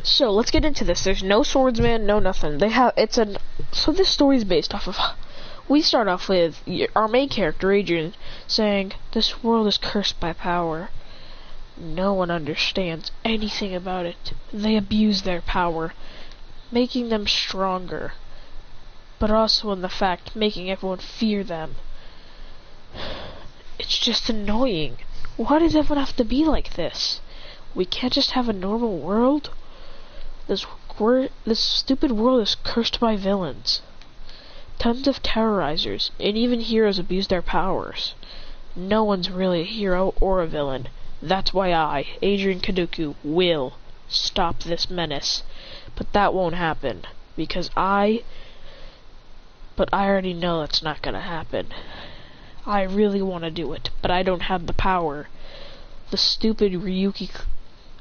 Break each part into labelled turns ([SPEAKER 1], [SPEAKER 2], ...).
[SPEAKER 1] So let's get into this. There's no swordsman, no nothing. So this story is based off of. We start off with our main character Adrian saying, "This world is cursed by power. No one understands anything about it. They abuse their power, making them stronger, but also in the fact making everyone fear them. It's just annoying. Why does everyone have to be like this? We can't just have a normal world? This stupid world is cursed by villains. Tons of terrorizers, and even heroes abuse their powers. No one's really a hero or a villain. That's why I, Adrian Kaduku, will stop this menace. But that won't happen, because I already know that's not gonna happen. I really want to do it, but I don't have the power. The stupid Ryuki...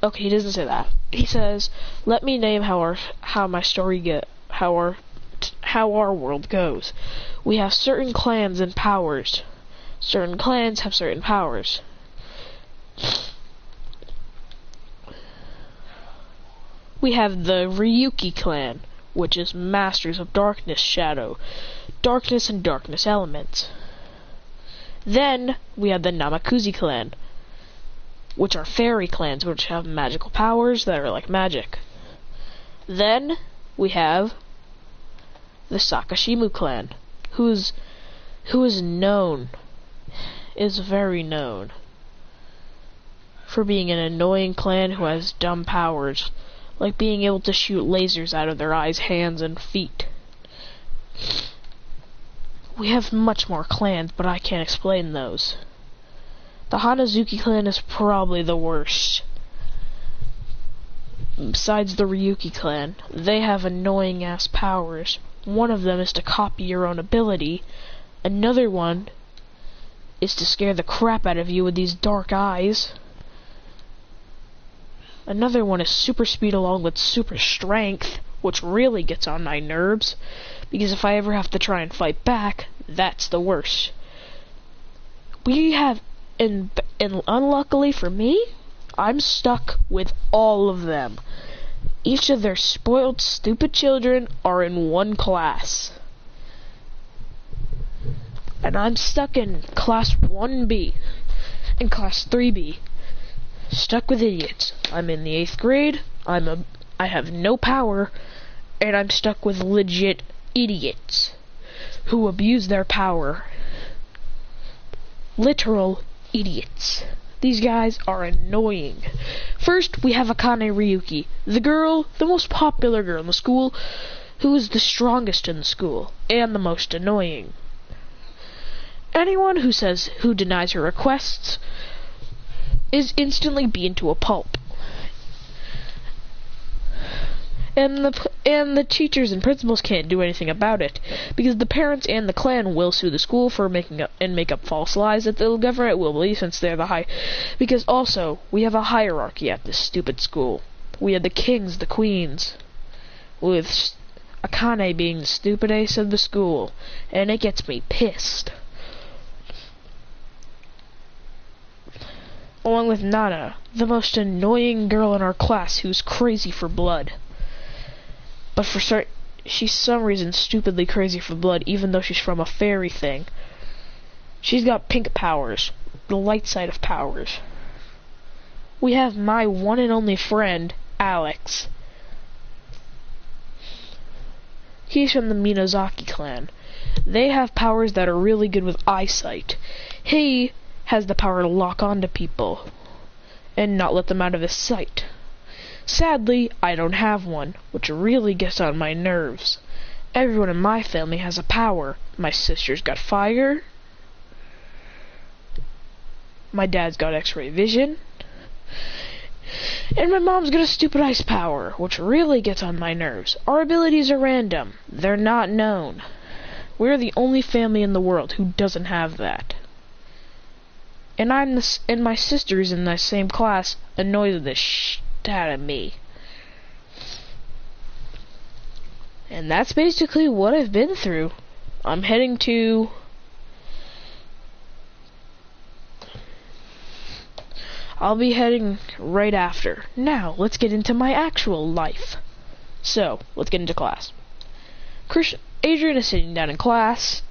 [SPEAKER 1] Okay, he doesn't say that. He says, let me name how our world goes. We have certain clans and powers. Certain clans have certain powers. We have the Ryuki clan, which is masters of darkness, shadow, darkness and darkness elements. Then we have the Namakuzi clan, which are fairy clans, which have magical powers that are like magic. Then we have the Sakashimu clan, who is very known for being an annoying clan who has dumb powers, like being able to shoot lasers out of their eyes, hands, and feet. We have much more clans, but I can't explain those. The Hanazuki clan is probably the worst. Besides the Ryuki clan, they have annoying ass powers. One of them is to copy your own ability. Another one is to scare the crap out of you with these dark eyes. Another one is super speed along with super strength, which really gets on my nerves, because if I ever have to try and fight back, that's the worst. We have, and unluckily for me, I'm stuck with all of them. Each of their spoiled, stupid children are in one class. And I'm stuck in class 1B and class 3B. Stuck with idiots. I'm in the 8th grade, I have no power, and I'm stuck with legit idiots who abuse their power. Literal idiots. These guys are annoying. First, we have Akane Ryuki, the most popular girl in the school, who is the strongest in the school, and the most annoying. Anyone who denies her requests is instantly beaten to a pulp. And the teachers and principals can't do anything about it, because the parents and the clan will sue the school for make up false lies that the government will believe, since they're because also, we have a hierarchy at this stupid school. We have the kings, the queens, with Akane being the stupid ace of the school, and it gets me pissed. Along with Nana, the most annoying girl in our class who's crazy for blood. But she's some reason stupidly crazy for blood, even though she's from a fairy thing. She's got pink powers, the light side of powers. We have my one and only friend, Alex. He's from the Minozaki clan. They have powers that are really good with eyesight. He has the power to lock onto people and not let them out of his sight. Sadly, I don't have one, which really gets on my nerves. Everyone in my family has a power. My sister's got fire. My dad's got X-ray vision. And my mom's got a stupid ice power, which really gets on my nerves. Our abilities are random. They're not known. We're the only family in the world who doesn't have that. And my sister's in the same class annoys the shit out of me. And that's basically what I've been through. I'm heading to I'll be heading right after. Now, let's get into my actual life. So, let's get into class. Adrian is sitting down in class,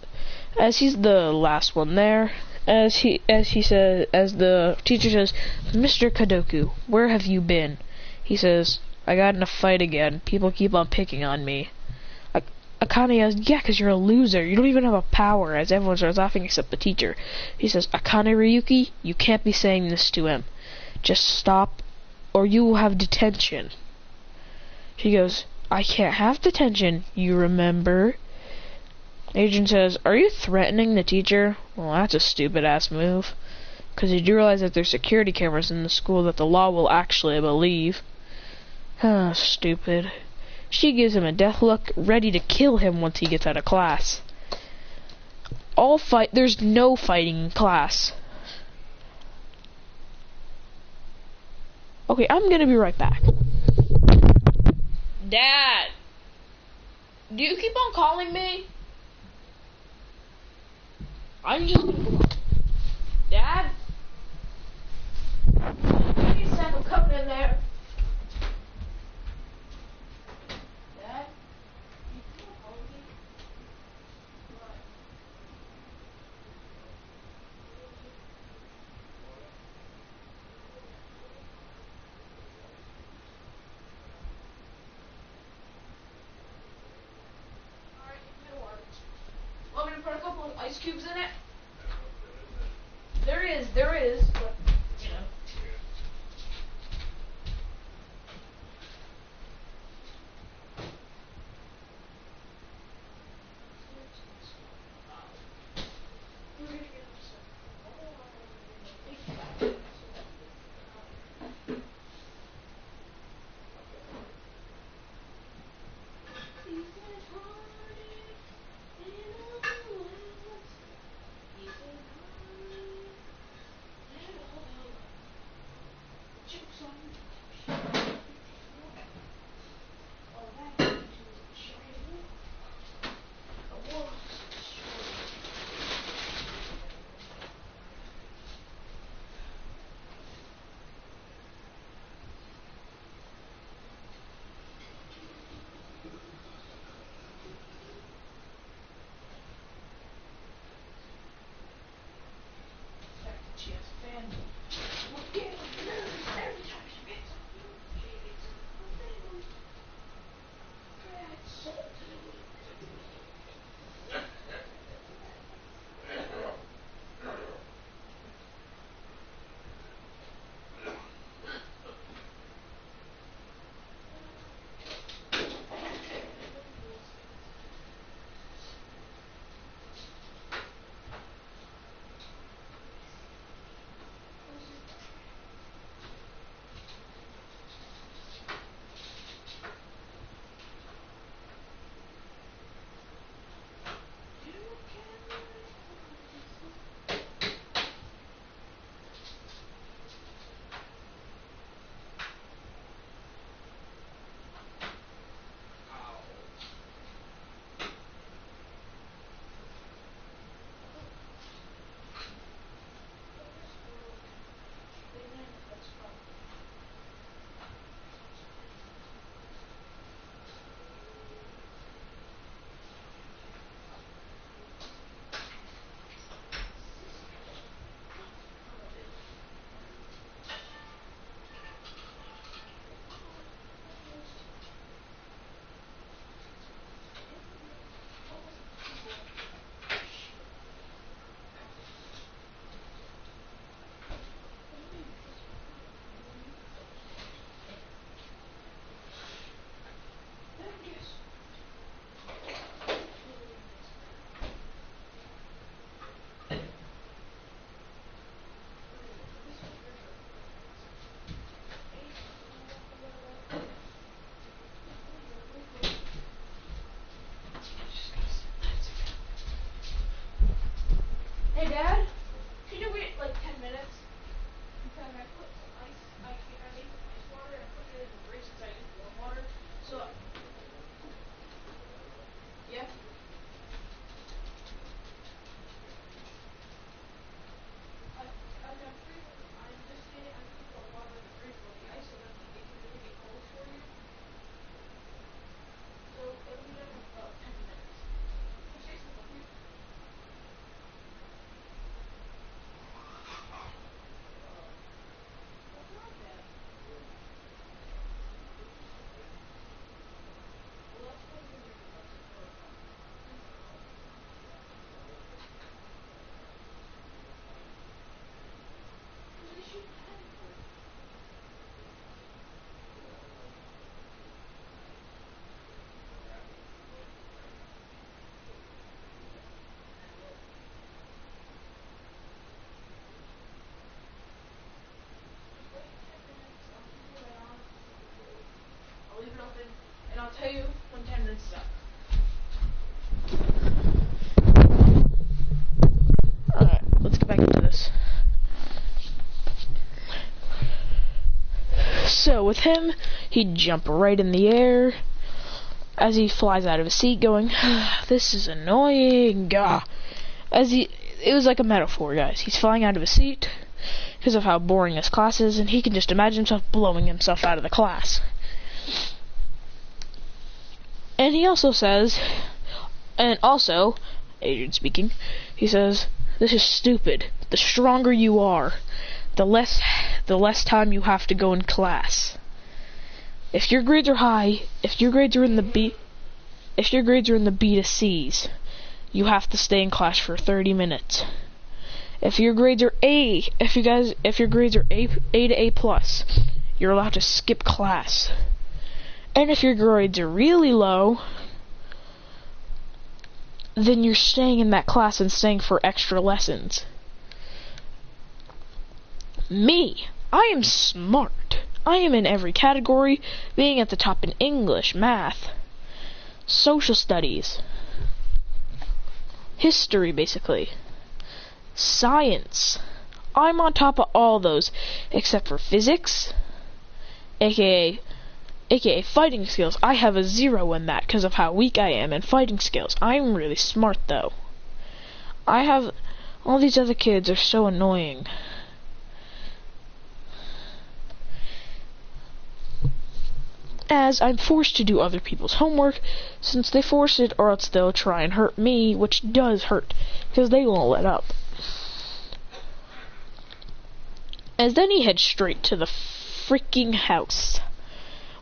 [SPEAKER 1] as he's the last one there. As the teacher says, "Mr. Kadoku, where have you been?" He says, "I got in a fight again. People keep on picking on me." Akane yells, "Yeah, 'cause you're a loser. You don't even have a power," as everyone starts laughing except the teacher. He says, "Akane Ryuki, you can't be saying this to him. Just stop, or you will have detention." She goes, "I can't have detention, you remember?" Adrian says, "Are you threatening the teacher?" Well, that's a stupid-ass move. 'Cause you do realize that there's security cameras in the school that the law will actually believe. Stupid. She gives him a death look, ready to kill him once he gets out of class. There's no fighting in class. Okay, I'm gonna be right back. Dad! Do you keep on calling me? I'm just gonna... Dad? Give me a sec, I'm coming in there. Dad? You keep on calling me? What? Alright, it'll work. Want me to put a couple of ice cubes in it? There is, but, you know. She has a fan. Every time she makes tell you when 10 minutes is up. Alright, let's get back into this. So with him, he'd jump right in the air as he flies out of his seat going, this is annoying, it was like a metaphor, guys. He's flying out of his seat because of how boring his class is, and he can just imagine himself blowing himself out of the class. And he also says, and also, Adrian speaking, he says, this is stupid. The stronger you are, the less time you have to go in class. If your grades are high, if your grades are in the B to C's, you have to stay in class for 30 minutes. If your grades are A, if your grades are A to A plus, you're allowed to skip class. And if your grades are really low, then you're staying in that class and staying for extra lessons. Me, I am smart. I am in every category, being at the top in English, math, social studies, history, basically, science. I'm on top of all those, except for physics, aka fighting skills. I have a 0 in that because of how weak I am in fighting skills. I'm really smart, though. All these other kids are so annoying. As I'm forced to do other people's homework, since they force it, or else they'll try and hurt me, which does hurt, because they won't let up. As then he heads straight to the freaking house.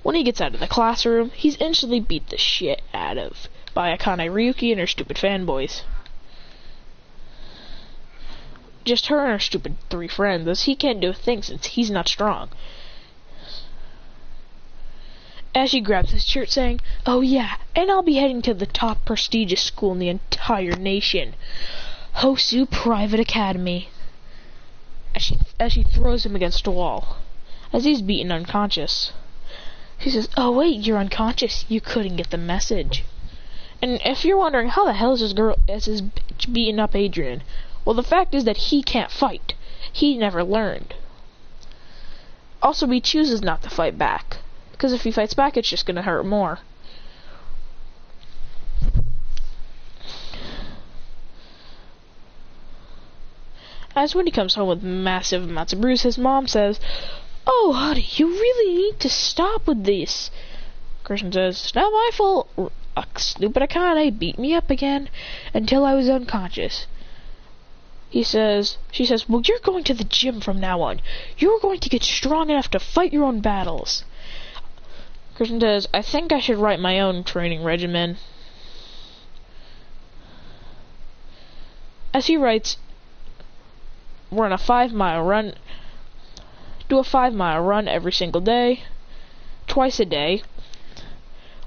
[SPEAKER 1] When he gets out of the classroom, he's instantly beat the shit out of by Akane Ryuki and her stupid fanboys. Just her and her stupid 3 friends, as he can't do a thing since he's not strong. As she grabs his shirt saying, oh yeah, and I'll be heading to the top prestigious school in the entire nation, Hosu Private Academy. As she throws him against a wall, as he's beaten unconscious. She says, oh wait, you're unconscious, you couldn't get the message. And if you're wondering how the hell is this bitch beating up Adrian, well the fact is that he can't fight. He never learned. Also, he chooses not to fight back. Because if he fights back, it's just gonna hurt more. As when he comes home with massive amounts of bruises, his mom says, oh, honey, you really need to stop with this. Christian says, it's not my fault. A stupid Akane beat me up again until I was unconscious. She says, well, you're going to the gym from now on. You're going to get strong enough to fight your own battles. Christian says, I think I should write my own training regimen. As he writes, run a 5-mile run, do a 5-mile run every single day, twice a day,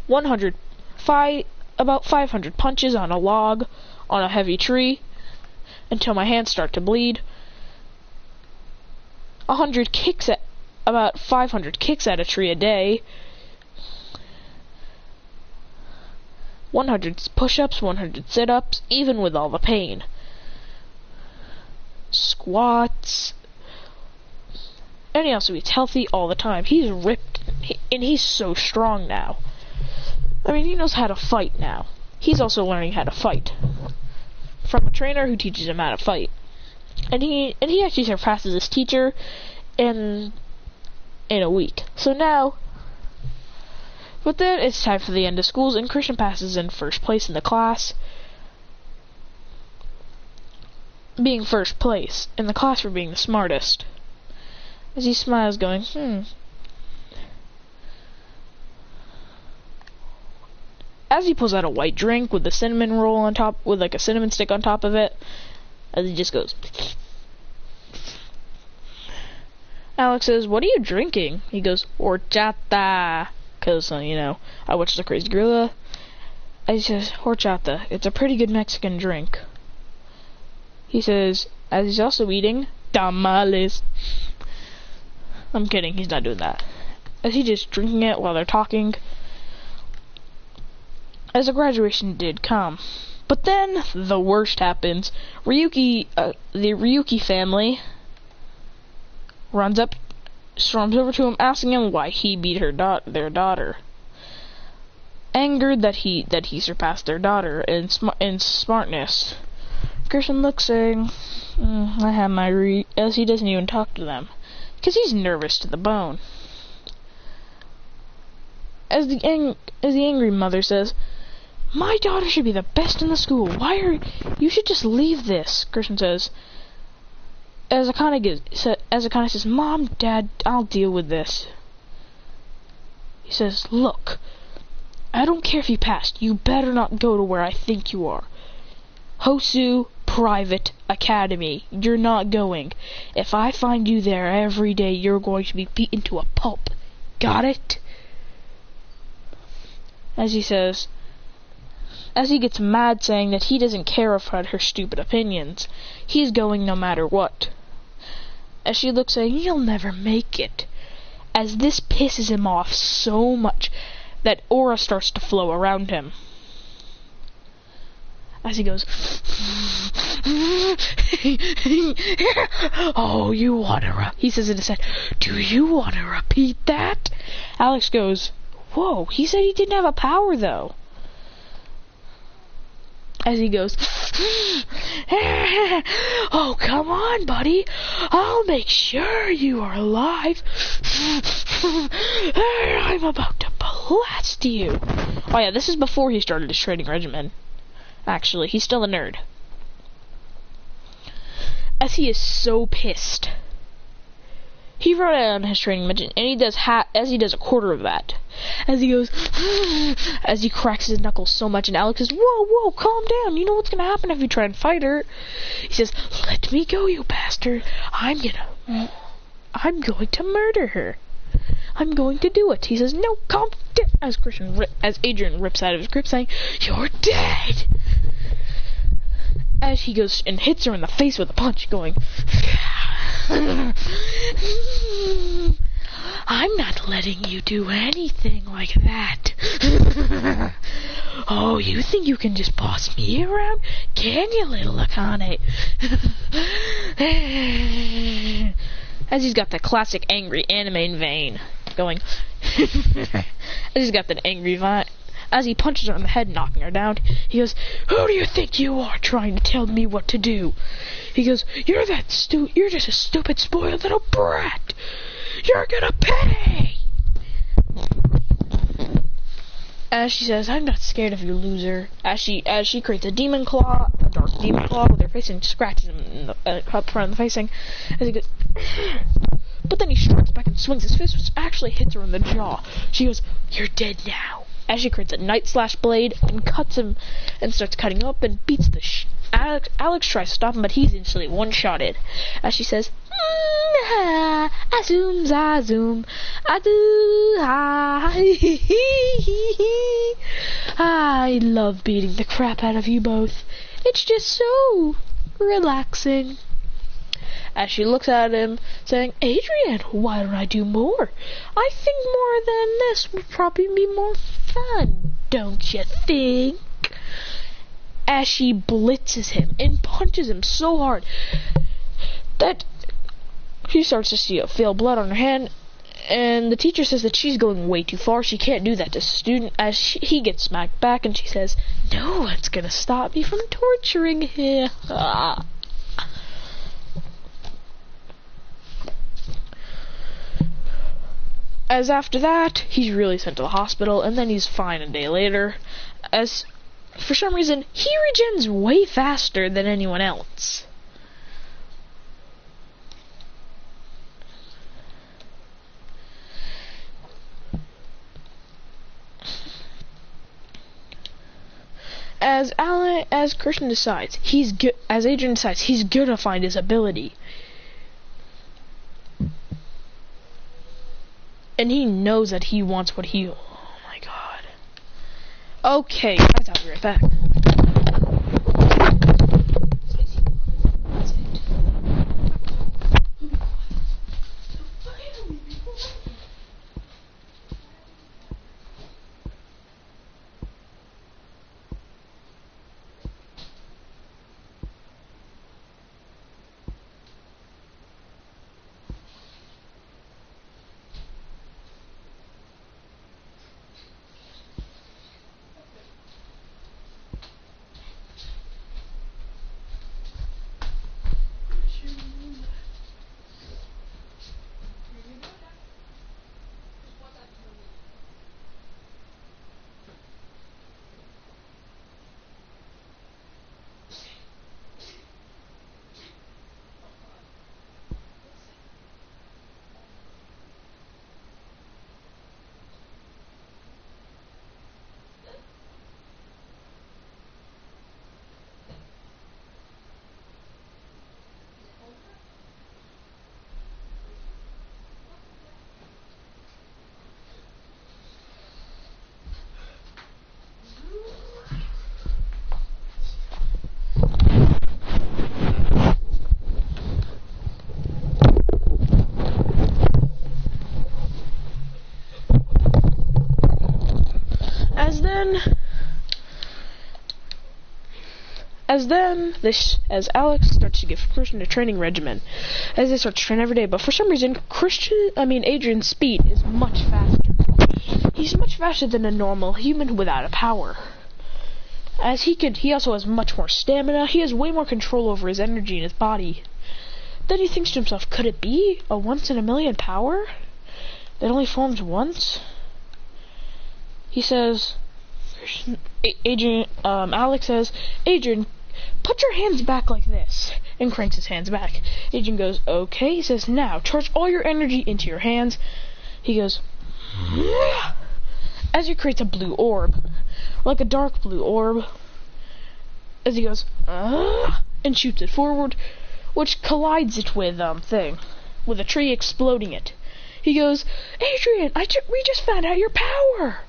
[SPEAKER 1] about 500 punches on a log, on a heavy tree, until my hands start to bleed, 100 kicks at, about 500 kicks at a tree a day, 100 push-ups, 100 sit-ups, even with all the pain. Squats. And he also eats healthy all the time. He's ripped, and he's so strong now. I mean, he knows how to fight now. He's also learning how to fight from a trainer who teaches him how to fight. And he actually surpasses his teacher in a week. So now, but then it's time for the end of schools, and Christian passes in first place in the class. Being first place in the class for being the smartest. As he smiles going, As he pulls out a white drink with a cinnamon roll on top, with like a cinnamon stick on top of it, as he just goes. Alex says, what are you drinking? He goes, horchata. Because, I watched The Crazy Gorilla. He says, horchata. It's a pretty good Mexican drink. He says, as he's also eating tamales. I'm kidding, he's not doing that. As he's just drinking it while they're talking. as the graduation did come. But then the worst happens. The Ryuki family storms over to him, asking him why he beat their daughter. Angered that he surpassed their daughter in smartness, Christian looks, saying, "I have my as he doesn't even talk to them, because he's nervous to the bone." As the angry mother says, "My daughter should be the best in the school. You should just leave this," Christian says. As Akane says, "Mom, Dad, I'll deal with this." He says, "Look, I don't care if you passed. You better not go to where I think you are. Hosu Private Academy. You're not going. If I find you there every day, you're going to be beaten to a pulp. Got it?" As he gets mad, saying that he doesn't care about her stupid opinions. He's going no matter what. As she looks, saying, "You'll never make it." As this pisses him off so much that aura starts to flow around him. As he goes, "Oh, you wanna he says in his head, "Do you want to repeat that?" Alex goes, "Whoa, he said he didn't have a power, though." As he goes, "Oh, come on, buddy. I'll make sure you are alive. I'm about to blast you." Oh yeah, this is before he started his training regimen. Actually, he's still a nerd. As he is so pissed, he wrote out on his training regimen, and he does a quarter of that. As he goes, as he cracks his knuckles so much, and Alex says, whoa, calm down. You know what's gonna happen if you try and fight her." He says, "Let me go, you bastard. I'm going to murder her. I'm going to do it." He says, "No, calm down." As Adrian rips out of his grip, saying, "You're dead." As he goes and hits her in the face with a punch, going, "I'm not letting you do anything like that." "Oh, you think you can just boss me around? Can you, little Akane?" As he's got that classic angry anime vein going. As he's got that angry vibe. As he punches her in the head, knocking her down, he goes, "Who do you think you are trying to tell me what to do?" He goes, You're just a stupid, spoiled little brat. You're gonna pay." As she says, "I'm not scared of you, loser." As she creates a dark demon claw with her face, and scratches him up front of the face, saying, as he goes, but then he strikes back and swings his fist, which actually hits her in the jaw. She goes, "You're dead now." As she creates a night slash blade and cuts him and starts cutting up and beats the Alex tries to stop him, but he's instantly one-shotted. As she says, "Azum, zazum, adu, I love beating the crap out of you both. It's just so relaxing." As she looks at him, saying, "Adrian, why don't I do more? I think more than this would probably be more fun, don't you think?" As she blitzes him and punches him so hard that she starts to see feel blood on her hand, and the teacher says that she's going way too far. She can't do that to a student. As he gets smacked back, and she says, "No one's gonna stop me from torturing him." As after that, he's really sent to the hospital, and then he's fine a day later. As for some reason, he regens way faster than anyone else. As Christian decides, as Adrian decides, he's gonna find his ability. And he knows that he wants what he... Oh my god. Okay, guys, I'll be right back. as Alex starts to give Christian a training regimen, as they start to train every day, but for some reason, Adrian's speed is much faster. He's much faster than a normal human without a power. As he also has much more stamina, he has way more control over his energy in his body. Then he thinks to himself, could it be a once-in-a-million power that only forms once? He says, Alex says, Adrian, put your hands back like this, and cranks his hands back. Adrian goes, okay. He says, now, charge all your energy into your hands. He goes, as he creates a blue orb, like a dark blue orb, as he goes, and shoots it forward, which collides it with, with a tree, exploding it. He goes, Adrian, we just found out your power.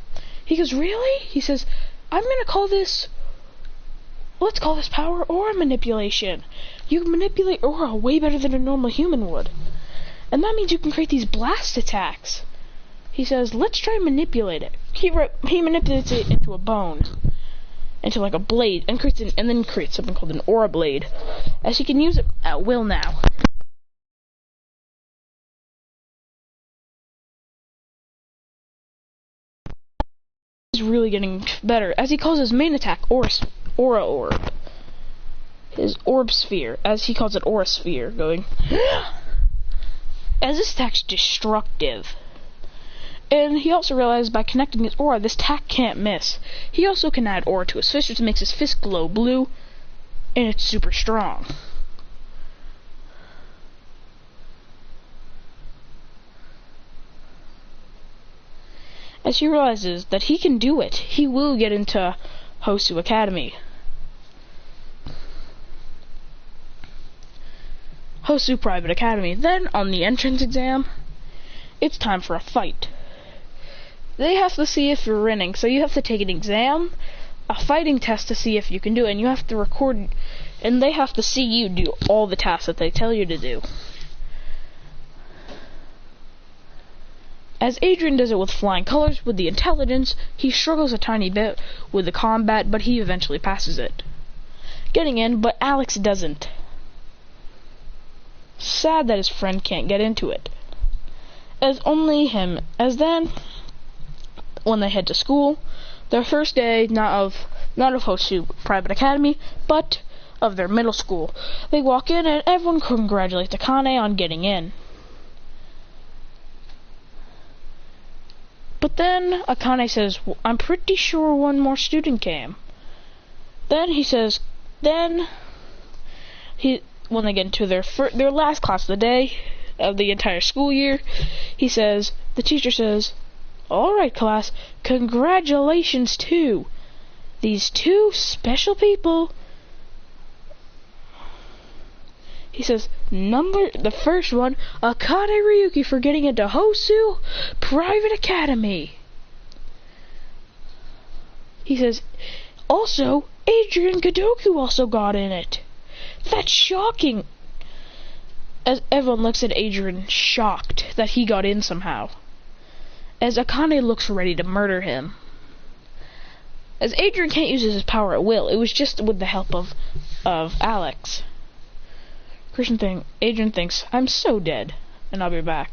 [SPEAKER 1] He goes, really? He says, let's call this power aura manipulation. You can manipulate aura way better than a normal human would. And that means you can create these blast attacks. He says, let's try and manipulate it. He manipulates it into a bone, into like a blade, and then creates something called an aura blade, as he can use it at will now. He's really getting better, as he calls his main attack Aura Orb. His Orb Sphere, as he calls it Aura Sphere, going, as this attack's destructive. And he also realizes by connecting his aura, this attack can't miss. He also can add aura to his fist, which makes his fist glow blue, and it's super strong. As he realizes that he can do it, he will get into Hosu Academy. Hosu Private Academy. Then, on the entrance exam, it's time for a fight. They have to see if you're winning, so you have to take an exam, a fighting test to see if you can do it, and you have to record, and they have to see you do all the tasks that they tell you to do. As Adrian does it with flying colors, with the intelligence, he struggles a tiny bit with the combat, but he eventually passes it, getting in, but Alex doesn't. Sad that his friend can't get into it. As then, when they head to school, their first day, not of Hosu Private Academy, but of their middle school, they walk in and everyone congratulates Akane on getting in. But then Akane says, I'm pretty sure one more student came. Then he says, when they get into their last class of the day, of the entire school year, the teacher says, alright class, congratulations to these two special people. He says, the first one, Akane Ryuki, for getting into Hosu Private Academy. He says, also, Adrian Kadoku also got in it. That's shocking. As everyone looks at Adrian, shocked that he got in somehow. As Akane looks ready to murder him. As Adrian can't use his power at will, it was just with the help of Alex. Adrian thinks, I'm so dead, and I'll be back.